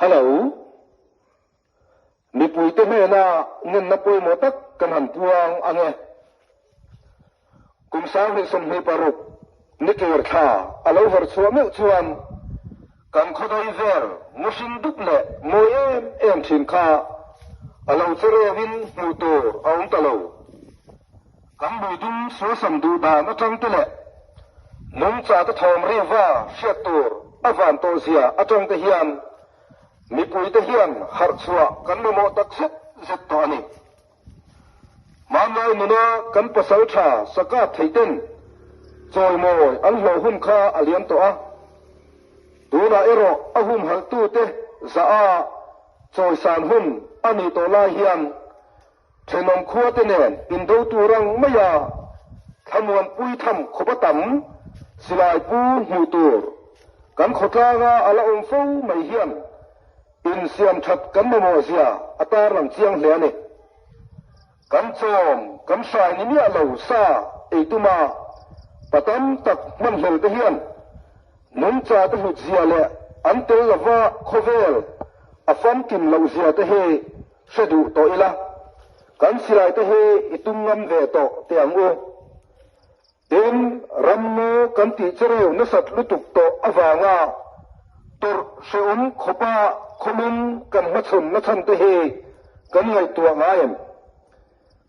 Hello, mi pui te me na ngân na pui mo tak kan han puang ange. Kum sang ni som hi paruk ni kir tha alo har chua me chuan kan khodai ver musin duk le mo em thin kha alo chere win mu tur aung talo kan bu dum so sam du da na tang te le nung cha ta thom re wa fiat tur avan to sia atong te hian mi pui te hian har chua kan mo tak set zet to ani man lai nuna kan pasal tha saka theiten choi moi an lo hun kha alian to a tuna ero ahum hal tu te za a choi san hun ani to lai hian thenom khuwa te nen in do turang maya thamuan pui tham khobatam silai pu mu tur kan khotla nga ala om fo mai hian in siam that kan mo sia atar lam chiang hle ani kan chom kan sai ni mia lo sa eituma patam tak man hel te hian nun cha te hu zia le an tel lawa khovel afam kim lo zia te he shedu to ila kan sirai te he itungam ve to te angu den ramno kan ti chereu na sat lutuk to awanga tur seun khopa khomum kan machun na chan te he kan ngai tua ngaem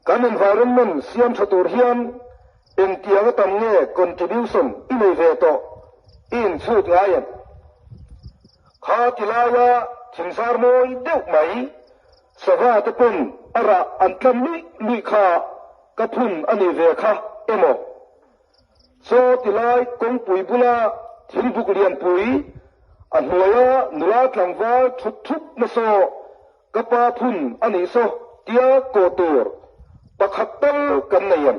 kan environment siam chatur hian en tiang tam nge contribution inei ve to in chut ngaem kha tilaya thinsar moi deuh mai sawa te pun ara antlam lui kha ka phun ani ve kha emo so tilai kong pui bula thilbuk lian pui anhoya nula tlangwa thut na so kapa phun ani so tia ko tur pakhatal kan nayan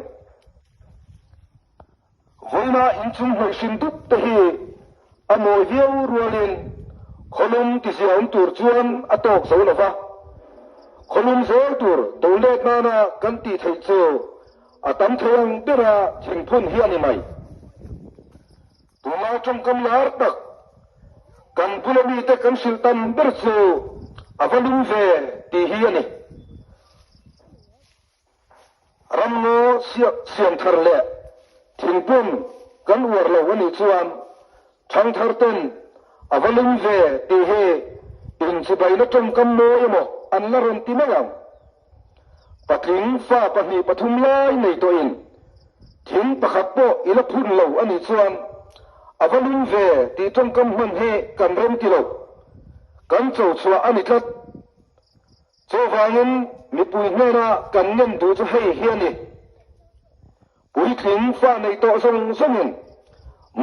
hoina inchung hoi sinduk te hi amo viau rualin kholum ti siam tur chuan atok so lova kholum zel tur tolet na kan ti thei chu atam thayang tera thingphun hi ani mai tuma trong kam lar tak kan pulami te kan sultan bersu avalum ve ti hi ani ramno siam thar le thingpun kan war lo ani chuan thang thar ten avalum ve ti he in chibai na trong kam mo emo an la ron ti mayam patling fa pahni pathum lai nei to in thing pakhat po ila phun lo ani chuan avalum ve ti trong kam hun he kan rem ti lo kan chau chua ani tlat cho wangin mi pui nera kan nen du chu hei hiani pui thing fa nei to song songin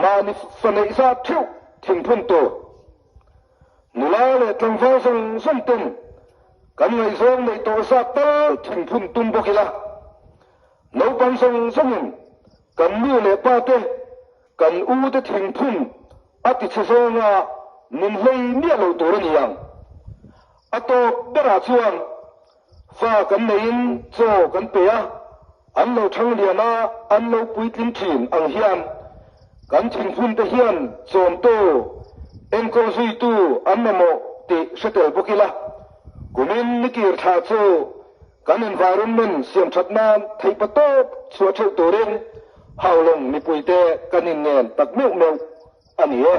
ma ni fa nei sa thiu thing phun to nula le tlang fa song song ten kan ngai zong nei to sa ta thing phun tum bokila no pan song songin kan mi le pa te kan u te thing phun ati chizonga nin lei mi lo to ni yang ato bera chuan fa kan nein cho kan pe a an lo thang liana an lo pui tin thin ang hian kan thing phun te hian chom to en ko zui tu an mo ti setel bokila kumin nikir tha chu kan environment siam thatna thei patop chua thau to ren haulong mi puite kanin nen tak meu meu ani e